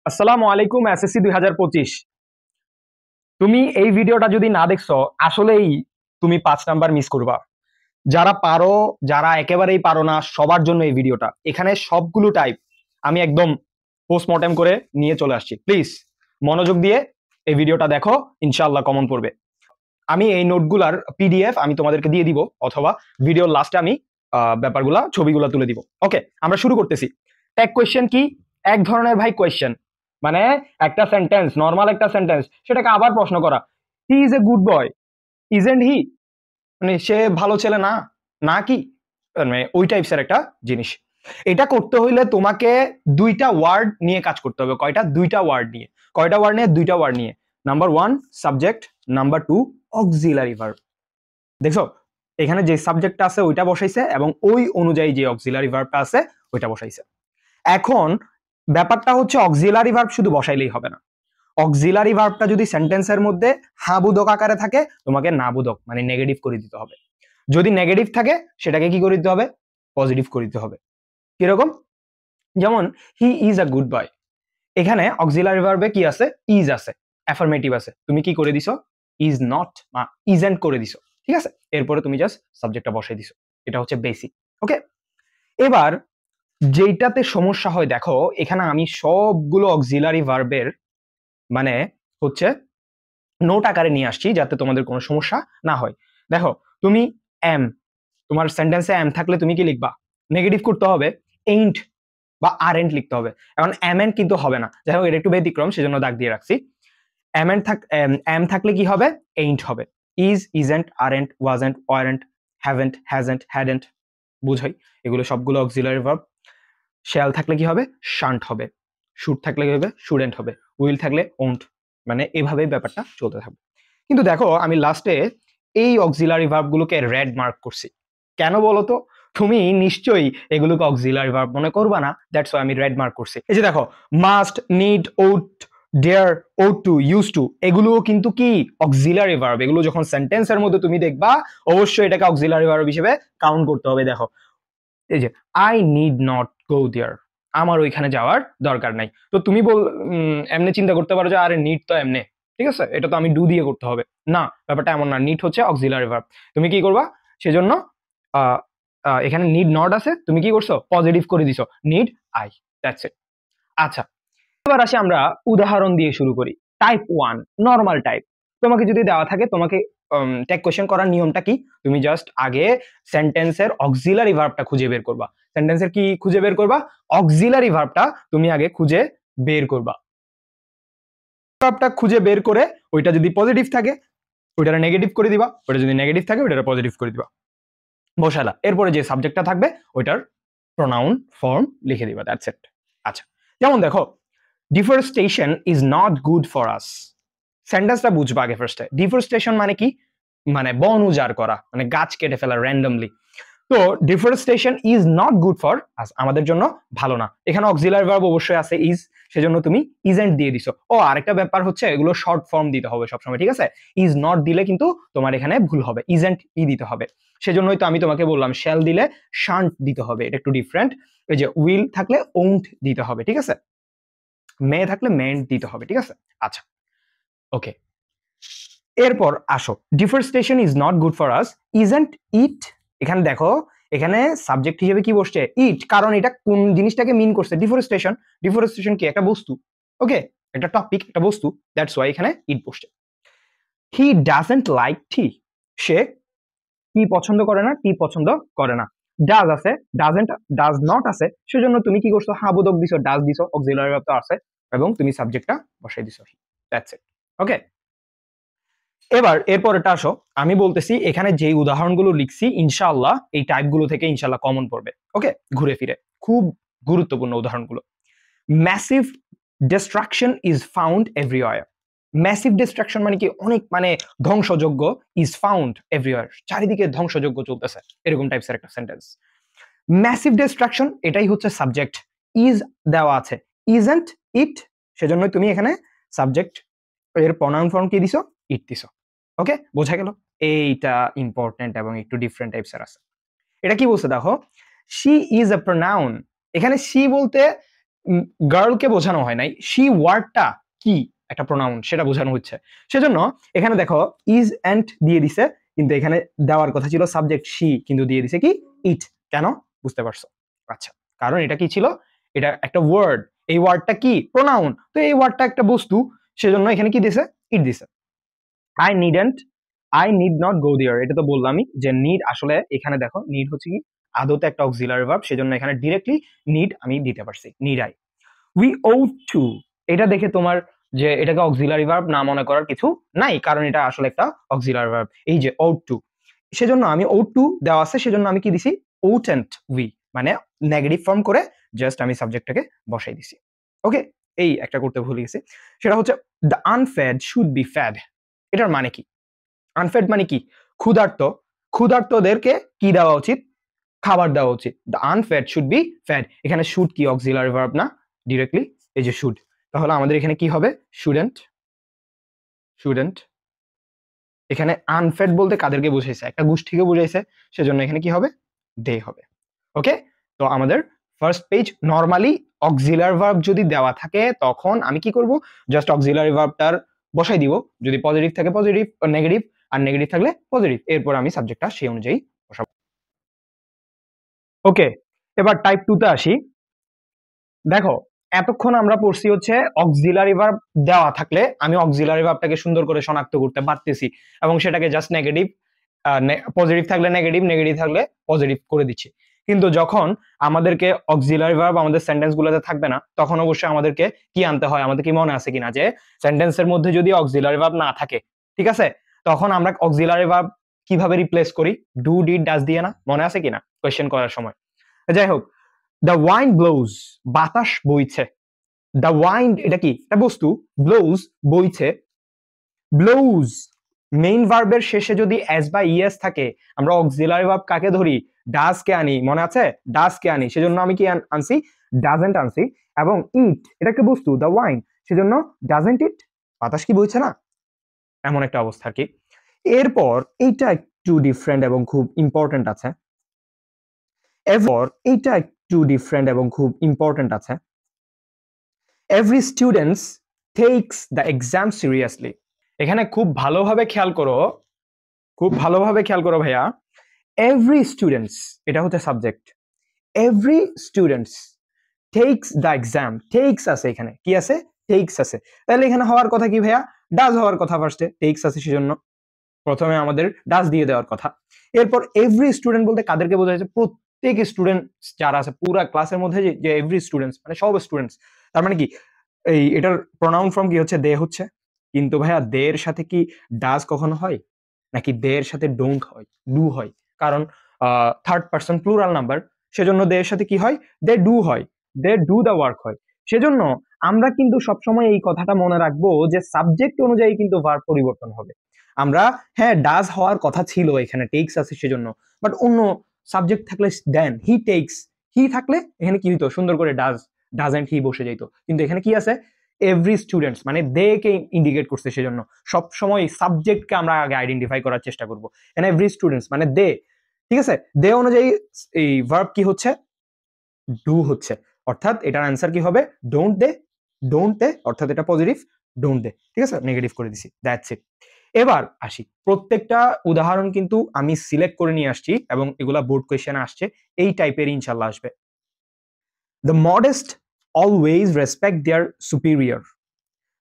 আসসালামু আলাইকুম এসএসসি 2025। তুমি এই ভিডিওটা যদি না দেখছো আসলেই তুমি 5 নাম্বার মিস করবা। যারা পারো, যারা একেবারেই পারো না, সবার জন্য এই ভিডিওটা। এখানে সবগুলো টাইপ আমি একদম পোস্টমর্টেম করে নিয়ে চলে আসছি। প্লিজ মনোযোগ দিয়ে এই ভিডিওটা দেখো, ইনশাআল্লাহ কমন পড়বে। আমি এই নোটগুলার পিডিএফ আমি তোমাদেরকে দিয়ে দিব, অথবা ভিডিওর লাস্টে আমি ব্যাপারগুলা ছবিগুলা তুলে দিব। ওকে, আমরা শুরু করতেছি। ট্যাগ কোয়েশ্চেন কি? এক ধরনের ভাই কোয়েশ্চেন, মানে একটা সেন্টেন্স, নর্মাল একটা সেন্টেন্স, সেটাকে আবার প্রশ্ন করা। He is a good boy, isn't he? মানে সে ভালো ছেলে না, না কি? মানে ওই টাইপসের একটা জিনিস। এটা করতে হইলে তোমাকে দুইটা ওয়ার্ড নিয়ে কাজ করতে হবে। কয়টা? দুইটা ওয়ার্ড নিয়ে। কয়টা ওয়ার্ড নিয়ে? দুইটা ওয়ার্ড নিয়ে। Number 1 subject, number 2 auxiliary verb. দেখছো এখানে যে সাবজেক্টটা আছে ওইটা বসাইছে, এবং ওই অনুযায়ী যে অক্সিলারি ভার্বটা আছে ওইটা বসাইছে। এখন ব্যাপারটা হচ্ছে অক্সিলারি ভার্ব শুধু বসাইলেই হবে না। অক্সিলারি ভার্বটা যদি সেন্টেন্সের মধ্যে হাবুদক আকারে থাকে, তোমাকে নাবুদক মানে নেগেটিভ করে দিতে হবে। যদি নেগেটিভ থাকে সেটাকে কি করে দিতে হবে? পজিটিভ করে দিতে হবে। কিরকম? যেমন he is a good boy, এখানে অক্সিলারি ভার্বে কি আছে? ইজ আছে, অ্যাফার্মেটিভ আছে। তুমি কি করে দিছো? ইজ নট বা ইজেন্ট করে দিছো। ঠিক আছে, এরপরে তুমি জাস্ট সাবজেক্টটা বসাই দিছো। এটা হচ্ছে বেসিক। ওকে, এবার যেইটাতে সমস্যা হয় দেখো, এখানে আমি সবগুলো অক্সিলারি ভার্বের মানে হচ্ছে নোট আকারে নিয়ে আসছি যাতে তোমাদের কোনো সমস্যা না হয়। দেখো, তুমি এম, তোমার সেন্টেন্সে এম থাকলে তুমি কি লিখবা? নেগেটিভ করতে হবে, এইন্ট বা আরেন্ট লিখতে হবে। এখন এমএন্ট কিন্তু হবে না, যাই হোক এটা একটু ব্যতিক্রম, সেজন্য দাগ দিয়ে রাখছি। এম থাকলে কি হবে? এইন্ট হবে। Is, isn't, aren't, wasn't, warrant, haven't, hasn't, hadn't, বুঝাই এগুলো সবগুলো অক্সিলারি ভার্ব। শ্যাল থাকলে কি হবে? শান্ট হবে। শুড থাকলে কি হবে? শুডেন্ট হবে। উইল থাকলে ওন্ট। মানে এভাবেই ব্যাপারটা চলতে থাকবে। কিন্তু দেখো আমি লাস্টে এই অক্সিলারি ভার্বগুলোকে রেড মার্ক করছি। কেন বলো তো? তুমি নিশ্চয়ই এগুলোকে অক্সিলারি ভার্ব মনে করবা না, দ্যাটস ওয়াই আমি রেড মার্ক করছি। এই যে দেখো, must, need, ought, dare, ought to, use to, এগুলোও কিন্তু কি অক্সিলারি ভার্ব। এগুলো যখন সেন্টেন্সের মধ্যে তুমি দেখবা, অবশ্যই এটাকে অক্সিলারি ভার্ব হিসেবে কাউন্ট করতে হবে। দেখো এই যে আই নিড নট গো দেয়ার, আমার ওইখানে যাওয়ার দরকার নাই। তো তুমি এমনি চিন্তা করতে পারো যে আরে নিড তো এমনি, ঠিক আছে, এটা তো আমি ডু দিয়ে করতে হবে। না, ব্যাপারটা এমন না। নিড হচ্ছে অক্সিলারি ভার্ব। তুমি কি করবা? সেজন্য এখানে নিড নট আছে, তুমি কি করছো? পজিটিভ করে দিছো, নিড আই, দ্যাটস ইট। আচ্ছা, এবার আসি আমরা উদাহরণ দিয়ে শুরু করি। Type 1 normal type. তোমাকে যদি দেওয়া থাকে, তোমাকে ট্যাগ কোয়েশ্চেন করার নিয়মটা কি? তুমি জাস্ট আগে সেন্টেন্সের অক্সিলারি ভার্বটা খুঁজে বের করবা। সেন্টেন্সের কি খুঁজে বের করবা? অক্সিলারি ভার্বটা তুমি আগে খুঁজে বের করবা। ভার্বটা খুঁজে বের করে ওইটা যদি পজিটিভ থাকে ওইটা নেগেটিভ করে দিবা, ওইটা যদি নেগেটিভ থাকে ওইটা পজিটিভ করে দিবা, বসালা। এরপরে যে সাবজেক্টটা থাকবে ওইটার প্রোনাউন ফর্ম লিখে দিবা, দ্যাটস ইট। আচ্ছা, যেমন দেখো, deforestation is not good for us. সেন্টেন্সটা বুঝবা আগে ফার্স্টে। ডিফরেস্টেশন মানে কি? মানে বন উজাড় করা, মানে গাছ কেটে ফেলা র্যান্ডমলি। তো deforestation is not good for us, আমাদের জন্য ভালো না। এখানে অক্সিলারি ভার্ব অবশ্যই আছে ইজ, সেজন্য তুমি ইজেন্ট দিয়ে দিছো। ও আরেকটা ব্যাপার হচ্ছে এগুলো শর্ট ফর্ম দিতে হবে সবসময়, ঠিক আছে? ইজ নট দিলে কিন্তু তোমার এখানে ভুল হবে, ইজেন্ট ই দিতে হবে। সেজন্যই তো আমি তোমাকে বললাম শ্যাল দিলে শান্ট দিতে হবে, এটা একটু ডিফারেন্ট। এই যে উইল থাকলে ওন্ট দিতে হবে, ঠিক আছে? মে থাকলে মেন্ট দিতে হবে, ঠিক আছে? আচ্ছা, ওকে, এরপর আসো, deforestation is not good for us, isn't it. এখানে দেখো, এখানে সাবজেক্ট হিসেবে কি বসছে? ইট, কারণ এটা কোন জিনিসটাকে মিন করছে? ডিফরেস্টেশন। ডিফরেস্টেশন কি? একটা বস্তু। ওকে, একটা টপিক, একটা বস্তু, দ্যাটস ওয়াই এখানে ইট বসছে। হি ডাজন্ট লাইক টি, সে টি পছন্দ করে না, টি পছন্দ করে না। ডাজ আছে, ডাজন্ট, ডাজ নট আছে, সেজন্য তুমি কি করছো? হাবোদক দিছো, ডাজ দিছো, অক্সিলারি ভার্ব তো আছে, এবং তুমি সাবজেক্টটা বসাই দিছো, দ্যাটস ইট। ওকে, এবার এরপরটা আসো, আমি বলতেছি এখানে যে উদাহরণগুলো লিখছি ইনশাআল্লাহ এই টাইপগুলো থেকে ইনশাআল্লাহ কমন পড়বে। ওকে, ঘুরে ফিরে খুব গুরুত্বপূর্ণ উদাহরণগুলো। Massive destruction is found everywhere. Massive destruction মানে কি? অনেক, মানে ধ্বংসযোগ্য। ইজ ফাউন্ড এভরিওয়্যার, চারিদিকে ধ্বংসযোগ্য চলতেছে, এরকম টাইপসের একটা সেন্টেন্স। ম্যাসিভ ডিস্ট্রাকশন এটাই হচ্ছে সাবজেক্ট, ইজ দেওয়া আছে, ইজন্ট ইট, সেজন্যই তুমি এখানে সাবজেক্ট এর প্রনাউন ফর্ম কি দিছো? ইট দিছো। ওকে, বোঝা গেল? এইটা ইম্পর্টেন্ট এবং একটু ডিফারেন্ট টাইপসের আছে। এটা কি বলছে দেখো, শি ইজ আ প্রোনাউন। এখানে শি বলতে গার্লকে বোঝানো হয় নাই, শি ওয়ার্ডটা কি একটা প্রোনাউন সেটা বোঝানো হচ্ছে। সেজন্য এখানে দেখো ইজ এন্ড দিয়ে দিছে, কিন্তু এখানে দেওয়ার কথা ছিল সাবজেক্ট শি, কিন্তু দিয়ে দিছে কি ইট। কেন বুঝতে পারছো? আচ্ছা, কারণ এটা কি ছিল, এটা একটা ওয়ার্ড, এই ওয়ার্ডটা কি প্রোনাউন, তো এই ওয়ার্ডটা একটা বস্তু, সেজন্য এখানে কি দিছে ইট দিছে। I needn't, I need not go there, এটা তো বললামই যে নিড আসলে এখানে দেখো নিড হচ্ছে কি আদতে একটা অক্সিলারি ভার্ব, সেজন্য এখানে ডিরেক্টলি নিড আমি দিতে পারছি, need I. We ought to, এটা দেখে তোমার যে এটাকে অক্সিলারি ভার্ব না মনে করার কিছু নাই, কারণ এটা আসলে একটা অক্সিলারি ভার্ব, এই যে ought টু, সেজন্য আমি ought টু দেওয়া আছে, সেজন্য আমি কি দিছি oughtn't we, মানে নেগেটিভ ফর্ম করে জাস্ট আমি সাবজেক্টটাকে বসাই দিছি। ওকে, এই একটা করতে ভুলে গেছি, সেটা হচ্ছে the unfed should be fed. এটার মানে কি? আনফেড মানে কি? ক্ষুধার্ত, ক্ষুধার্তদেরকে কি দেওয়া উচিত? খাবার দেওয়া উচিত। The unfed should be fed, এখানে শুড কি অক্সিলারি ভার্ব না, ডিরেক্টলি এই যে শুড, তাহলে আমাদের এখানে কি হবে শুডেন্ট, শুডেন্ট। এখানে আনফেড বলতে কাদেরকে বুঝাইছে? একটা গোষ্ঠীকে বুঝাইছে, সেজন্য এখানে কি হবে দে হবে। ওকে, তো আমাদের first page normally auxiliary verb যদি দেওয়া থাকে তখন আমি কি করব, জাস্ট অক্সিলারি ভার্বটার বসাই দিব, যদি পজিটিভ থাকে পজিটিভ, নেগেটিভ, আর নেগেটিভ থাকলে পজিটিভ, এরপর আমি সাবজেক্টটা সেই অনুযায়ী বসাবো। ওকে, এবার টাইপ 2 তে আসি। দেখো, এতক্ষণ আমরা পড়ছি হচ্ছে অক্সিলারি ভার্ব দেওয়া থাকলে আমি অক্সিলারি ভার্বটাকে সুন্দর করে শনাক্ত করতে পারতেছি, এবং সেটাকে জাস্ট নেগেটিভ, পজিটিভ থাকলে নেগেটিভ, নেগেটিভ থাকলে পজিটিভ করে দিচ্ছি। কিন্তু যখন আমাদেরকে অক্সিলারি ভার্ব আমাদের সেন্টেন্স গুলোতে থাকবে না, তখন অবশ্যই আমাদেরকে কি আনতে হয়, আমাদের কি মনে আছে কিনা যে সেন্টেন্সের মধ্যে যদি অক্সিলারি ভার্ব না থাকে, ঠিক আছে, তখন আমরা অক্সিলারি ভার্ব কিভাবে রিপ্লেস করি? ডু ডিড ডাজ দিয়ে না, মনে আছে কিনা কোয়েশ্চেন করার সময়? যাই হোক, দ্য ওয়াইন ব্লোজ, বাতাস বইছে। দ্য ওয়াইন এটা কি একটা বস্তু, ব্লোজ বইছে, ব্লোজ মেইন ভার্বের শেষে যদি এস বা ইএস থাকে, আমরা অক্সিলারি ভার্ব কাকে ধরি? ডাজ কে আনি, মনে আছে? ডাজ কে আনি, সেজন্য আমি কি আনছি? ডাজেন্ট আনছি। এবং ইট এটা একটা বস্তু, দ্য ওয়াইন, সেজন্য ডাজেন্ট ইট, বাতাস কি বইছে না, এমন একটা অবস্থা কি। এরপর এইটা একটু ডিফারেন্ট এবং খুব ইম্পর্টেন্ট আছে, এরপর এইটা একটু ডিফারেন্ট এবং খুব ইম্পর্টেন্ট আছে। Every students takes the exam seriously. এখানে খুব ভালোভাবে খেয়াল করো, খুব ভালোভাবে খেয়াল করো ভাইয়া। Every students এটা হচ্ছে subject, every students takes the exam, takes আছে এখানে, কি আছে? takes আছে, তাহলে এখানে হওয়ার কথা কি ভাইয়া? ডাজ হওয়ার কথা, ফার্স্টে takes আছে সেজন্য প্রথমে আমাদের ডাজ দিয়ে দেওয়ার কথা। এরপর এভরি স্টুডেন্ট বলতে কাদেরকে বোঝাচ্ছে? প্রত্যেক স্টুডেন্ট যারা আছে পুরা ক্লাসের মধ্যে, যে এভরি স্টুডেন্টস মানে সব স্টুডেন্টস, তার মানে কি এই এটার প্রোনাউন ফর্ম কি হচ্ছে? দে হচ্ছে। কিন্তু ভাইয়া দের সাথে কি ডাজ কখনো হয়? নাকি দের সাথে ডোন্ট হয়, ডু হয়? কারণ থার্ড পারসন প্লুরাল নাম্বার, সেজন্য দের সাথে কি হয়? দে ডু হয়, দে ডু দ্য ওয়ার্ক হয়। সেজন্য আমরা কিন্তু সবসময় এই কথাটা মনে রাখবো যে সাবজেক্ট অনুযায়ী কিন্তু ভার্ব পরিবর্তন হবে। আমরা হ্যাঁ ডাজ হওয়ার কথা ছিল, এখানে টেক্স আছে সেজন্য, বাট অন্য সাবজেক্ট থাকলে দেন হি টেক্স, হি থাকলে এখানে কি হইতো? সুন্দর করে ডাজ, ডাজেন্ট হি বসে যাইতো। কিন্তু এখানে কি আছে? এভরি স্টুডেন্টস মানে দে কে ইন্ডিকেট করছে, সেজন্য সব সময় সাবজেক্টকে আমরা আগে আইডেন্টিফাই করার চেষ্টা করব। এন্ড এভরি স্টুডেন্টস মানে দে, ঠিক আছে, দে অনুযায়ী এই ভার্ব কি হচ্ছে? ডু হচ্ছে। অর্থাৎ এটার অ্যান্সার কি হবে? ডোন্ট দে, ডোন্ট দে, অর্থাৎ এটা পজিটিভ, ডোন্ট দে, ঠিক আছে, নেগেটিভ করে দিছি, দ্যাটস ইট। এবার আসি, প্রত্যেকটা উদাহরণ কিন্তু আমি সিলেক্ট করে নিয়ে আসছি এবং এগুলা বোর্ড কোয়েশ্চেনে আসছে, এই টাইপের ইনশাল্লাহ আসবে। The modest always respect their superior.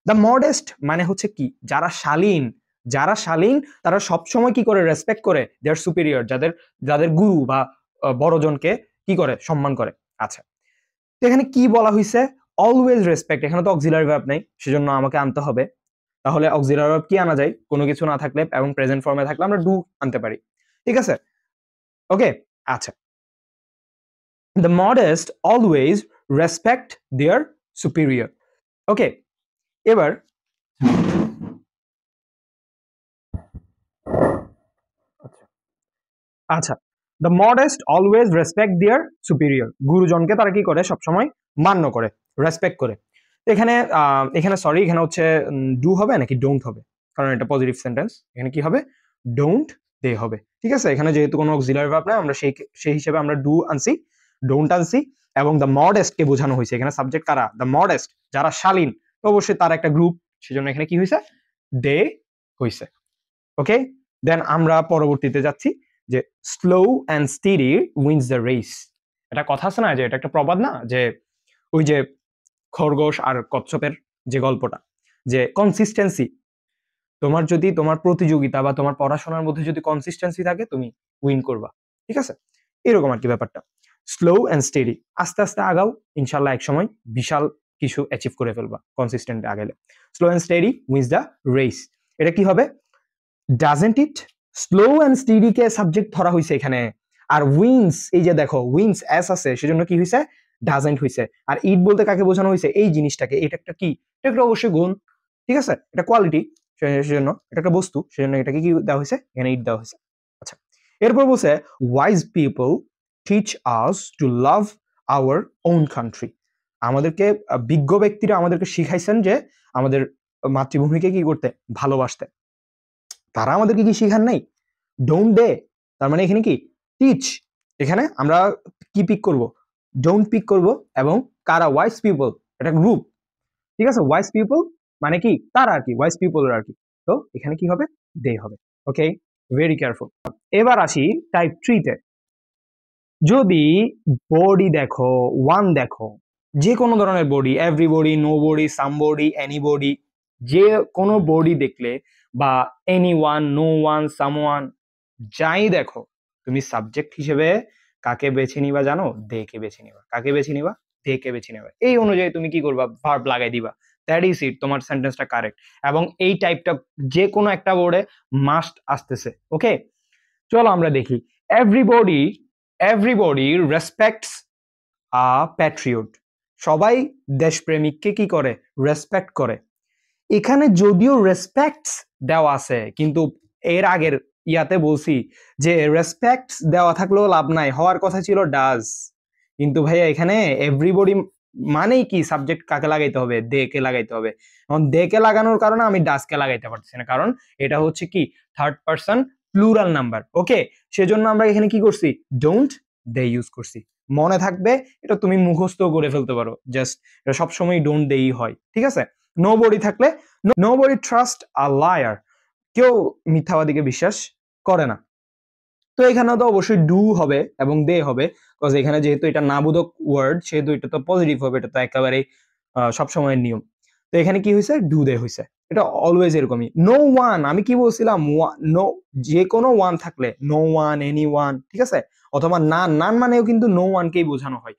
The modest মানে হচ্ছে কি? যারা শালীন, যারা শালীন তারা সবসময় কি করে? রেসপেক্ট করে দেয়ার সুপিরিয়র, যাদের যাদের গুরু বা বড়জনকে কি করে? সম্মান করে। আচ্ছা, তো এখানে কি বলা হয়েছে? অলওয়েজ রেসপেক্ট, এখানে তো অক্সিলারি ভার্ব নেই, সেজন্য আমাকে আনতে হবে। তাহলে অক্সিলারি ভার্ব কি আনা যায়? কোনো কিছু না থাকলে এবং প্রেজেন্ট ফর্মে থাকলে আমরা ডু আনতে পারি, ঠিক আছে? ওকে, আচ্ছা, the modest always respect their superior. Okay, এবার আচ্ছা, the modest always respect their superior, গুরুজনকে তারা কি করে? সবসময় মান্য করে, রেসপেক্ট করে। এখানে এখানে সরি, এখানে হচ্ছে ডু হবে নাকি ডোন্ট হবে? কারণ এটা পজিটিভ সেন্টেন্স, এখানে কি হবে? ডোন্ট দে হবে, ঠিক আছে। এখানে যেহেতু কোনো অক্সিলারি ভার্ব নাই, আমরা সেই সেই হিসেবে আমরা ডু আনছি, ডোন্ট আনছি। এবং দ্য মডেস্ট কে বোঝানো হয়েছে এখানে সাবজেক্ট কারা দ্য মডেস্ট যারা শালীন তো অবশ্যই তার একটা গ্রুপ সেজন্য এখানে কি হয়েছে দে হয়েছে ওকে দেন আমরা পরবর্তীতে যাচ্ছি যে slow and steady wins the race এটা কথা আছে না যে এটা একটা প্রবাদ না যে ওই যে খরগোশ আর কচ্ছপের যে গল্পটা যে কনসিস্টেন্সি তোমার যদি তোমার প্রতিযোগিতা বা তোমার পড়াশোনার মধ্যে যদি কনসিস্টেন্সি থাকে তুমি উইন করবা ঠিক আছে এরকম আর কি ব্যাপারটা স্লো অ্যান্ড স্টেডি আস্তে আস্তে আগাও ইনশাল্লাহ এক সময় বিশাল কিছু অ্যাচিভ করে ফেলবা কনসিস্টেন্ট আগাইলে slow and steady wins the race এটা কি হবে doesn't it slow and steady কে সাবজেক্ট ধরা হয়েছে এখানে আর উইন্স এই যে দেখো উইন্স এস আছে সেজন্য কি হয়েছে ডাজেন্ট হয়েছে আর ইট বলতে কাকে বোঝানো হয়েছে এই জিনিসটাকে এটা একটা কি এটা একটা অবশ্যই গুণ ঠিক আছে এটা কোয়ালিটি সেজন্য এটা একটা বস্তু সেজন্য এটাকে কি দেওয়া হয়েছে এখানে ইট দেওয়া হয়েছে আচ্ছা এরপর বলছে wise people teach us to love our own country আমাদেরকে বিজ্ঞ ব্যক্তিরা আমাদেরকে শিখাইছেন যে আমাদের মাতৃভূমিকে কি করতে ভালোবাসতে তারা আমাদেরকে কি শিখান নাই ডোন্ট দে তার মানে এখানে কি টিচ এখানে আমরা কি পিক করব ডোন্ট পিক করব এবং কারা ওয়াইজ পিপল এটা গ্রুপ ঠিক আছে ওয়াইজ পিপল মানে কি তারা আর কি ওয়াইজ পিপল আর কি তো এখানে কি হবে দে হবে ওকে ভেরি কেয়ারফুল এবার আসি টাইপ 3 তে যদি বডি দেখো ওয়ান দেখো যে কোনো ধরনের body everybody nobody somebody anybody যে কোনো বডি দেখলে বা anyone no one someone যাই দেখো তুমি সাবজেক্ট হিসেবে কাকে বেছে নিবা জানো দে কে বেছে নিবা কাকে বেছে নিবা দে কে বেছে নিবা এই অনুযায়ী তুমি কি করবা ভার্ব লাগাই দিবা দ্যাট ইজ ইট তোমার সেন্টেন্সটা কারেক্ট এবং এই টাইপটা যে কোনো একটা বোর্ডে মাস্ট আসতেছে ওকে চলো আমরা দেখি এভরিবডি রেসপেক্টস আ প্যাট্রিয়ট সবাই দেশপ্রেমিককে কি করে রেসপেক্ট করে এখানে যদিও রেসপেক্টস দেওয়া আছে কিন্তু এর আগের ইয়াতে বলছি যে রেসপেক্টস দেওয়া থাকলেও লাভ নাই হওয়ার কথা ছিল ডাজ কিন্তু ভাইয়া এখানে এভরিবডি মানেই কি সাবজেক্ট কাকে লাগাইতে হবে দে কে লাগাইতে হবে এখন দে কে লাগানোর কারণে আমি ডাজ কে লাগাইতে পারছি না কারণ এটা হচ্ছে কি third person plural number okay সেজন্য আমরা এখানে কি করছি ডোন্ট দে ইউজ করছি মনে থাকবে এটা তুমি মুখস্থ করে ফেলতে পারো জাস্ট এটা সবসময় ডোন্ট দেই হয় ঠিক আছে নো বডি থাকলে nobody trust a liar কেউ মিথ্যাবাদীকে বিশ্বাস করে না তো এখানে তো অবশ্যই ডু হবে এবং দে হবে বিকজ এখানে যেহেতু এটা নাবোধক ওয়ার্ড সেহেতু এটা তো পজিটিভ হবে এটা তো একেবারেই সবসময়ের নিয়ম তো এখানে কি হয়েছে ডু দে হয়েছে এটা অলওয়েজ এরকমই নো ওয়ান আমি কি বলছিলাম নো যে কোনো ওয়ান থাকলে নো ওয়ান এনি ওয়ান ঠিক আছে অথবা নান মানেও কিন্তু নো ওয়ানকেই বোঝানো হয়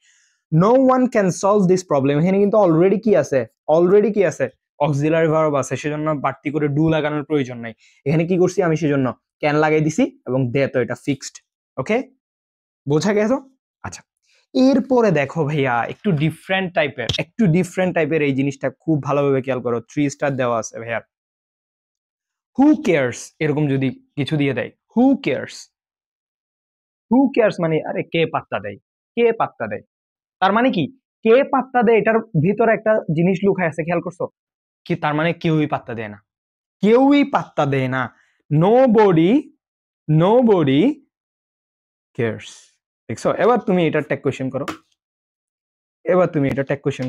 no one can solve this problem এখানে কিন্তু অলরেডি কি আছে অক্সিলারি ভার্ব আছে সেজন্য বাড়তি করে ডু লাগানোর প্রয়োজন নাই এখানে কি করছি আমি সেজন্য ক্যান লাগাই দিছি এবং দে তো এটা ফিক্সড ওকে বোঝা গেছে আচ্ছা এরপরে দেখো ভাইয়া একটু ডিফারেন্ট টাইপের এই জিনিসটা খুব ভালোভাবে খেয়াল করো 3 স্টার দেওয়া আছে ভাইয়া হু কেয়ার্স এরকম যদি কিছু দিয়ে দেয় হু কেয়ার্স মানে আরে কে পাত্তা দেয় তার মানে কি কে পাত্তা দেয় এটার ভিতরে একটা জিনিস লুকায় আছে খেয়াল করছো কি তার মানে কেউই পাত্তা দেয় না নো বডি কেয়ার্স দেখছো এবার তুমি এটা ট্যাগ কোয়েশ্চেন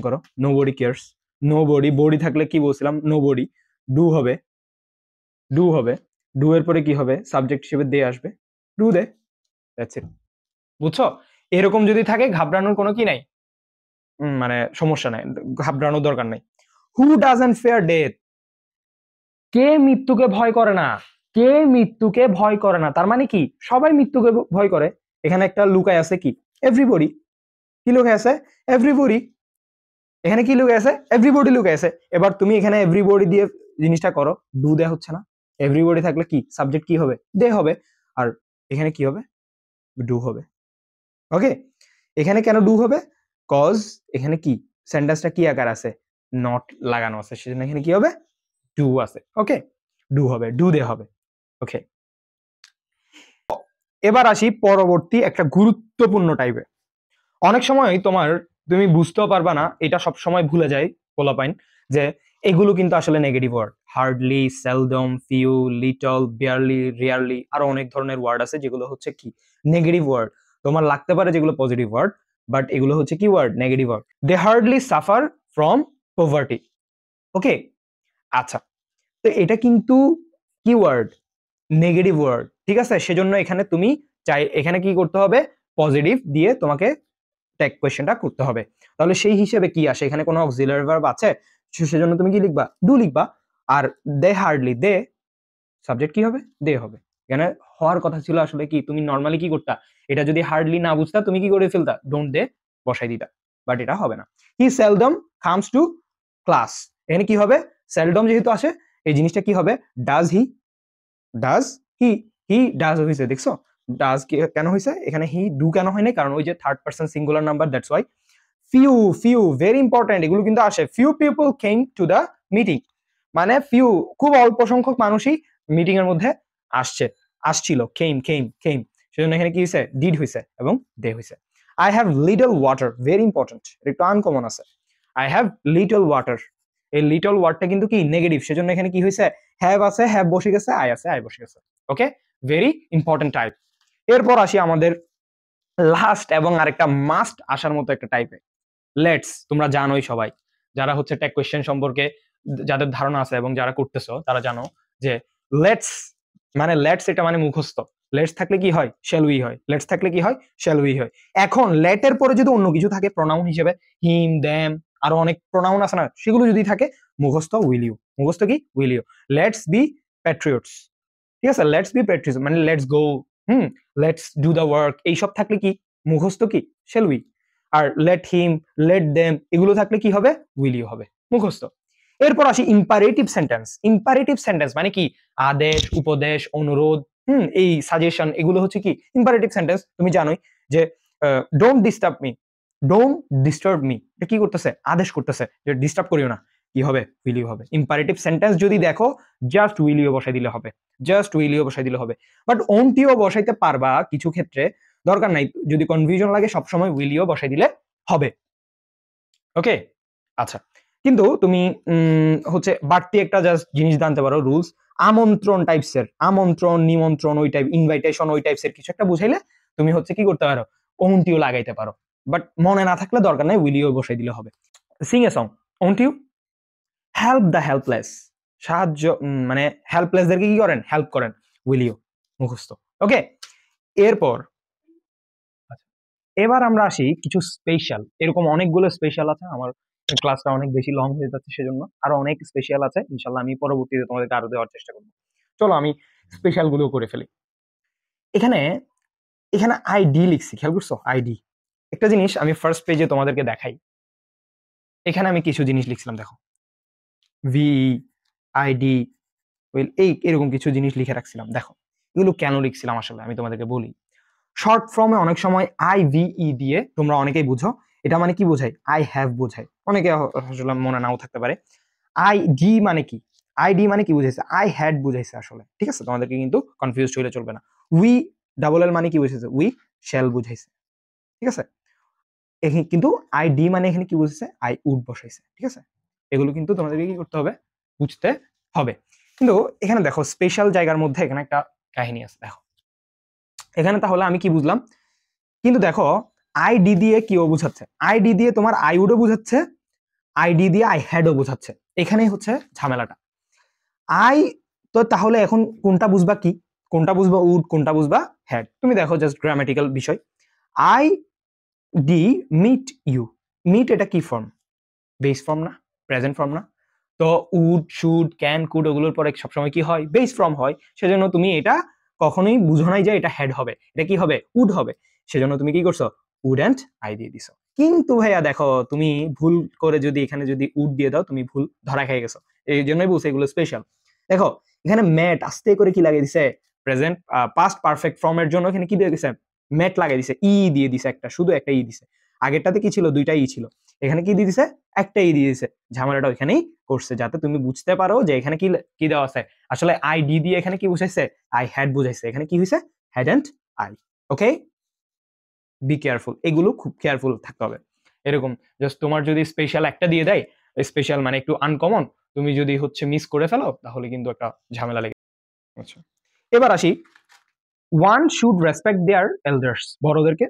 করো nobody cares nobody থাকলে কি বলছিলাম নো বডি ডু হবে ডু এর পরে কি হবে সাবজেক্ট হিসেবে দে আসবে ডু দে দ্যাটস ইট বুঝছো এরকম যদি থাকে ঘাবড়ানোর কোনো কি নাই মানে সমস্যা নাই ঘাবড়ানোর দরকার নাই হু ডাজন্ট ফেয়ার ডেথ কে মৃত্যুকে ভয় করে না তার মানে কি সবাই মৃত্যুকে ভয় করে এখানে একটা লুকায় আছে কি এভরিবডি কি লুকায় আছে এভরিবডি এখানে কি লুকায় আছে এভরিবডি লুকায় আছে এবার তুমি এখানে এভরিবডি দিয়ে জিনিসটা করো ডু দে হচ্ছে না এভরিবডি থাকলে কি সাবজেক্ট কি হবে দে হবে আর এখানে কি হবে ডু হবে ওকে এখানে কেন ডু হবে কজ এখানে কি সেন্টেন্সটা কি আকার আছে নট লাগানো আছে সেজন্য এখানে কি হবে ডু আছে ওকে ডু হবে ডু দে হবে ওকে এবার আসি পরবর্তী একটা গুরুত্বপূর্ণ টাইপের অনেক সময় তুমি বুঝতেও পারবা না এটা সব সময় ভুলে যায় পোলাপাইন যে এগুলো কিন্তু আসলে negative word hardly seldom few little barely rarely আরো অনেক ধরনের ওয়ার্ড আছে যেগুলো হচ্ছে কি নেগেটিভ ওয়ার্ড তোমার লাগতে পারে যেগুলো পজিটিভ ওয়ার্ড বাট এগুলো হচ্ছে কি word, negative word. They hardly suffer from poverty. Okay, আচ্ছা, তো এটা কিন্তু কি ওয়ার্ড, নেগেটিভ ওয়ার্ড, ঠিক আছে। সেজন্য এখানে তুমি চাই, এখানে কি করতে হবে, পজিটিভ দিয়ে তোমাকে ট্যাগ কোয়েশ্চেনটা করতে হবে। তাহলে সেই হিসেবে কি আসে, এখানে কোনো অক্সিলারি ভার্ব আছে, সেজন্য তুমি কি লিখবা, ডু লিখবা। আর দে হার্ডলি, দে সাবজেক্ট কি হবে, দে হবে। এখানে হওয়ার কথা ছিল আসলে কি, তুমি নর্মালি কি করতা, এটা যদি হার্ডলি না বুঝতা তুমি কি করে ফেলতা, ডোন্ট দে বসাই দিতা, বাট এটা হবে না। হি সেলডম কামস টু ক্লাস, এখানে কি হবে, সেলডম যেহেতু আসে এই জিনিসটা কি হবে, does he, does he, he does হইছে, দেখছো ডাজ কেন হইছে, এখানে হি ডু কেন হয় না, কারণ ওই যে third person singular number, that's why. Few, few very important, এগুলো কিন্তু আসে। Few people came to the meeting, মানে ফিউ খুব অল্প সংখ্যক মানুষই মিটিং এর মধ্যে আসছিল, কেম কেম কেম, সেজন্য এখানে কি হয়েছে, ডিড হয়েছে এবং দে হয়েছে। I have little water, very important, একটু আনকমন আছে। আই হ্যাভ লিটল ওয়াটার, এই লিটল ওয়ার্ডটা কিন্তু কি নেগেটিভ, সেজন্য এখানে কি হয়েছে, হ্যাভ আছে, হ্যাভ বসে গেছে, আই আছে, আই বসে গেছে। ওকে, ভেরি ইম্পর্টেন্ট টাইপ। এরপর আসি আমাদের লাস্ট এবং আরেকটা মাস্ট আসার মতো একটা টাইপে, লেটস। তোমরা জানোই সবাই, যারা হচ্ছে ট্যাগ কোয়েশ্চেন সম্পর্কে যাদের ধারণা আছে এবং যারা করতেছো তারা জানো যে লেটস মানে, লেটস এটা মানে মুখস্থ। লেটস থাকলে কি হয়, শ্যাল উই হয়, লেটস থাকলে কি হয়, শ্যাল উই হয়। এখন লেটের পরে যদি অন্য কিছু থাকে প্রোনাউন হিসেবে, হিম, দ্যাম, আরো অনেক প্রোনাউন আছে না, সেগুলো যদি থাকে মুখস্থ উইল ইউ, মুখস্থ কি will you. Let's be patriots, ঠিক আছে, লেটস বি প্যাট্রিয়টস মানে let's go, let's do the work, এইসব থাকলে কি মুখস্থ কি শ্যাল উই। আর লেট হিম, লেট দেম, এগুলো থাকলে কি হবে, উইল ইউ হবে, মুখস্থ। এরপর আসি ইম্পারেটিভ সেন্টেন্স। ইম্পারেটিভ সেন্টেন্স মানে কি, আদেশ, উপদেশ, অনুরোধ, এই সাজেশন, এগুলো হচ্ছে কি ইম্পারেটিভ সেন্টেন্স। তুমি জানোই যে don't disturb me, don't disturb me, এটা কি করতেছে, আদেশ করতেছে যে ডিস্টার্ব করিও না, কি হবে, উইল ইউ হবে। ইম্পারেটিভ সেন্টেন্স যদি দেখো জাস্ট উইল ইউ বসাই দিলে হবে, জাস্ট উইল ইউ বসাই দিলে হবে। বাট ওন্ট ইউ বসাইতে পারবা কিছু ক্ষেত্রে, দরকার নাই, যদি কনফিউশন লাগে সবসময় উইল ইউ বসাই দিলে হবে। ওকে, আচ্ছা, কিন্তু তুমি হচ্ছে বাড়তি একটা জাস্ট জিনিস জানতে পারো, রুলস, আমন্ত্রণ টাইপসের, আমন্ত্রণ, নিমন্ত্রণ, ওই টাইপ, ইনভাইটেশন, ওই টাইপসের কিছু একটা বুঝাইলে তুমি হচ্ছে কি করতে পারো, ওন্ট ইউ লাগাইতে পারো। বাট মনে না থাকলে দরকার নাই, উইল ইউ বসাই দিলে হবে। Sing a song, won't you help the helpless, সাহায্য মানে হেল্পলেসদেরকে কি করেন, হেল্প করেন, উইল ইউ, মুখস্থ। ওকে, এরপর এবার আমরা আসি কিছু স্পেশাল, এরকম অনেকগুলো স্পেশাল আছে, আমার ক্লাসটা অনেক বেশি লং হয়ে যাচ্ছে, সেজন্য আরো অনেক স্পেশাল আছে, ইনশাল্লাহ আমি পরবর্তীতে তোমাদেরকে আরো দেওয়ার চেষ্টা করবো। চলো আমি স্পেশাল গুলো করে ফেলি। এখানে এখানে আইডি লিখছি, খেয়াল করছো, আইডি। একটা জিনিস আমি ফার্স্ট পেজে তোমাদেরকে দেখাই, এখানে আমি কিছু জিনিস লিখছিলাম, দেখো ভি, আইডি, এই এরকম কিছু জিনিস লিখে রাখছিলাম। দেখো এগুলো কেন লিখছিলাম আসলে আমি তোমাদেরকে বলি। শর্ট ফর্মে অনেক সময় আইভিই দিয়ে তোমরা অনেকেই বুঝো, এটা মানে কি বোঝায়, আই হ্যাভ বোঝায়, অনেকে আসলে মনে নাও থাকতে পারে। আইডি মানে কি, আইডি মানে কি বুঝাইছে, আই হ্যাড বুঝাইছে আসলে, ঠিক আছে, তোমাদেরকে কিন্তু কনফিউজ হইলে চলবে না। উই ডাবল এল মানে কি বুঝাইছে, উই শ্যাল বুঝাইছে, ঠিক আছে। এখানে কিন্তু আইডি মানে এখানে কি বুঝাইছে, আই উড বসাইছে, ঠিক আছে। এগুলো কিন্তু তোমাদেরকে কি করতে হবে, বুঝতে হবে। কিন্তু এখানে দেখো স্পেশাল জায়গার মধ্যে এখানে একটা কাহিনী আছে, দেখো এখানে তাহলে আমি কি বুঝলাম, কিন্তু দেখো আইডি দিয়ে কিও বুঝাচ্ছে, আইডি দিয়ে তোমার আই উডও বুঝাচ্ছে, আইডি দিয়ে আই হ্যাডও বুঝাচ্ছে, এখানেই হচ্ছে ঝামেলাটা। আই, তো তাহলে এখন কোনটা বুঝবা, কি কোনটা বুঝবা, উড, কোনটা বুঝবা হ্যাড, তুমি দেখো জাস্ট গ্রামাটিক্যাল বিষয়। I'd meet you, meet এটা কি ফর্ম, বেস ফর্ম না, প্রেজেন্ট ফর্ম না, তো উড, শুড, ক্যান, কুড ওগুলোর পরে সবসময় কি হয়, বেস ফর্ম হয়, সেজন্য তুমি এটা কখনোই বুঝো নাই যে এটা হেড হবে, এটা কি হবে, উড হবে, সেজন্য তুমি কি করছো, উড অ্যান্ড আই দিয়ে দিছো। কিন্তু ভাইয়া দেখো তুমি ভুল করে যদি এখানে যদি উড দিয়ে দাও, তুমি ভুল ধরা খেয়ে গেছো, এই জন্যই বলছি এগুলো স্পেশাল। দেখো এখানে ম্যাট আস্তে করে কি লাগিয়ে দিছে, প্রেজেন্ট পাস্ট পারফেক্ট ফর্মের জন্য এখানে কি দিয়ে দিছে, ম্যাট লাগিয়ে দিছে, ই দিয়ে দিছে, একটা শুধু একটা ই দিছে, আগেরটাতে কি ছিল, দুইটা ই ছিল, এখানে কি দিয়ে দিছে, একটাই দিয়ে দিছে। ঝামেলাটা ওইখানেই করছে, যাতে তুমি বুঝতে পারো যে এখানে কি কি দেওয়া আছে, আসলে আই ডি দিয়ে এখানে কি বুঝাইছে, আই হ্যাড বুঝাইছে, এখানে কি হয়েছে, had and I. Okay, be careful, এগুলো খুব কেয়ারফুল থাকতে হবে। এরকম জাস্ট তোমার যদি স্পেশাল একটা দিয়ে দেয়, স্পেশাল মানে একটু আনকমন, তুমি যদি হচ্ছে মিস করে ফেলো তাহলে কিন্তু একটা ঝামেলা লেগে। আচ্ছা, এবার আসি, one should respect there elders, বড়দেরকে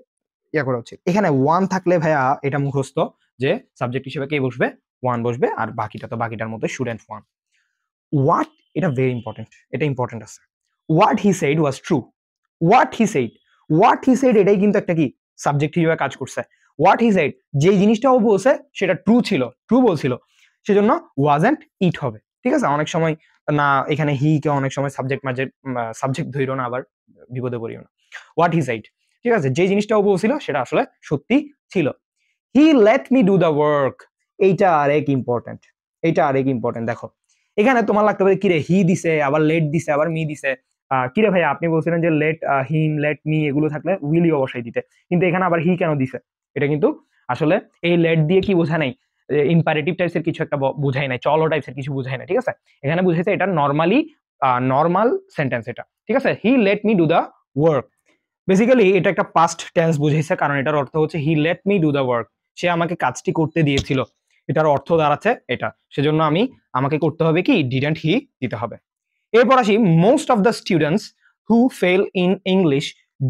ইয়া করা উচিত। এখানে ওয়ান থাকলে ভাইয়া এটা মুখস্থ যে সাবজেক্ট হিসেবে কে বসবে, ওয়ান বসবে, আর বাকিটা তো বাকিটার মধ্যে শুড এন্ড ওয়ান। হোয়াট, এটা ভেরি ইম্পর্টেন্ট, এটা ইম্পর্টেন্ট আছে। What he said was true. What he said, what he said এটাই কিন্তু একটা কি সাবজেক্ট হিসেবে কাজ করছে। হোয়াট হি সেড, যেই জিনিসটা ও বলছে সেটা ট্রু ছিল, ট্রু বলছিল, সেজন্য ওয়াজন্ট ইট হবে। ঠিক আছে, অনেক সময় না এখানে হি কে অনেক সময় সাবজেক্ট ধইরো না, আবার বিপদে পড়িও না। হোয়াট হি সেড, ঠিক আছে, যে জিনিসটা ও বলছিল সেটা আসলে সত্যি ছিল। হি let me do the work, এইটা আরেক ইম্পর্টেন্ট, এইটা আরেক ইম্পর্টেন্ট। দেখো এখানে তোমার লাগতে পারে কিরে হি দিছে, আবার লেট দিছে, আবার মি দিছে, কিরে ভাই আপনি বলছিলেন যে লেট হিম, লেট মি এগুলো থাকলে উইলি অবশ্যই দিতে, কিন্তু এখানে আবার হি কেন দিছে? এটা কিন্তু আসলে এই লেট দিয়ে কি বোঝা নাই, ইম্পারেটিভ টাইপসের কিছু একটা বোঝাই নাই, চলো টাইপসের কিছু বোঝাই নাই। ঠিক আছে, এখানে বুঝাইছে এটা নর্মালি নর্মাল সেন্টেন্স এটা। ঠিক আছে, he let me do the work, basically এটা একটা পাস্ট টেন্স বুঝাইছে, কারণ এটার অর্থ হচ্ছে he let me do the work, সে আমাকে কাজটি করতে দিয়েছিল, এটার অর্থ দাঁড়াচ্ছে এটা। সেজন্য আমাকে করতে হবে কি, ডিডন্ট হি দিতে হবে। এরপর আসি, most of the students who fail in English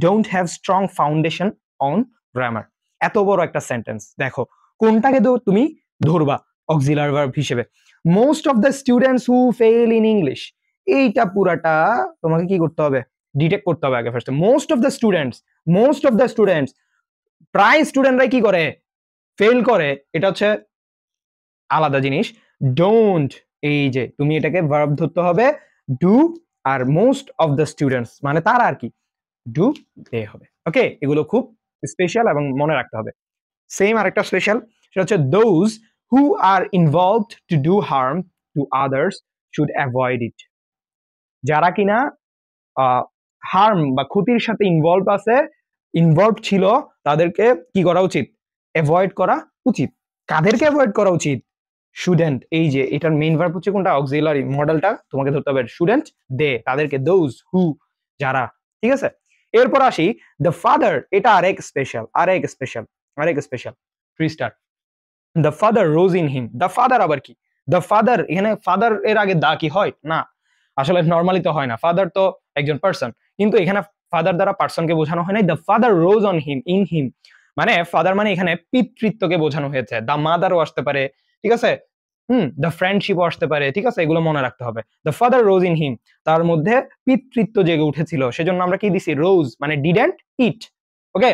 don't have strong foundation on grammar. এত বড় একটা সেন্টেন্স, দেখো কোনটাকে তুমি ধরবা অক্সিলারি ভার্ব হিসেবে। Most of the students who fail in English, এইটা পুরাটা তোমাকে কি করতে হবে, ডিটেক্ট করতে হবে আগে first. Most of the students, most of the students, প্রায় স্টুডেন্টরাই কি করে, ফেল করে, এটা হচ্ছে আলাদা জিনিস। ডোন্ট, এই যে তুমি এটাকে ভার্ব ধরতে হবে ডু, আর মোস্ট অফ দ্য স্টুডেন্টস মানে তারা আর কি, ডু দে হবে। ওকে, এগুলো খুব স্পেশাল এবং মনে রাখতে হবে। সেম আরেকটা স্পেশাল, সেটা হচ্ছে those who R involved to do harm to others should avoid ইট। যারা কিনা হার্ম বা ক্ষতির সাথে ইনভলভ ছিল, তাদেরকে কি করা উচিত, অ্যাভয়েড করা উচিত। কাদেরকে অ্যাভয়েড করা উচিত, স্টুডেন্ট, এই যে এটার মেইন ভার্ব হচ্ছে কোনটা, অক্সিলারি মডেলটা তোমাকে ধরতে হবে, স্টুডেন্ট দে, তাদেরকে, দোজ হু, যারা। ঠিক আছে, এরপর আসি দ্য ফাদার, এটা আরেক স্পেশাল, আরেক স্পেশাল, আরেক special, 3 star. The father rose in him, the father আবার কি, দ্য ফাদার, এখানে ফাদার এর আগে দা কি হয় না, আসলে নর্মালি তো হয় না, ফাদার তো একজন পার্সন, কিন্তু এখানে ফাদার দ্বারা পার্সনকে বোঝানো হয় নাই। The father rose on him, in him মানে ফাদার মানে এখানে পিতৃত্বকে বোঝানো হয়েছে, দ্য মাদারও আসতে পারে। ঠিক আছে, দ্য ফ্রেন্ডশিপও আসতে পারে। ঠিক আছে, এগুলো মনে রাখতে হবে। The father rose in him, তার মধ্যে পিতৃত্ব জেগে উঠেছিল, সেজন্য আমরা কি দিছি, রোজ, মানে ডিডন্ট ইট। ওকে,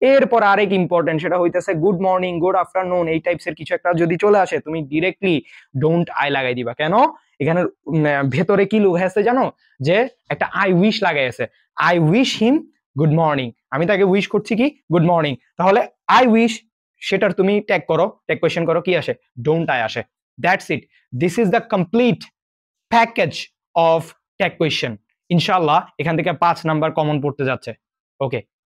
এরপর আরেক ইম্পর্টেন্ট, সেটা হইতেছে গুড মর্নিং, গুড আফটারনুন, এই টাইপসের কিছু একটা যদি চলে আসে, তুমি ডিরেক্টলি ডোন্ট আই লাগাই দিবা। কেন, এখানে ভেতরে কি লুকাইছে জানো, যে একটা আই উইশ লাগাই আছে, I wish him good morning, আমি তাকে উইশ করছি কি গুড মর্নিং, তাহলে আই উইশ, সেটার তুমি ট্যাগ করো, ট্যাগ কোয়েশ্চেন করো, কি আসে, ডোন্ট আই আসে। That's it, this is the complete package of tag question. ইনশাআল্লাহ এখান থেকে 5 নাম্বার কমন পড়তে যাচ্ছে। ওকে।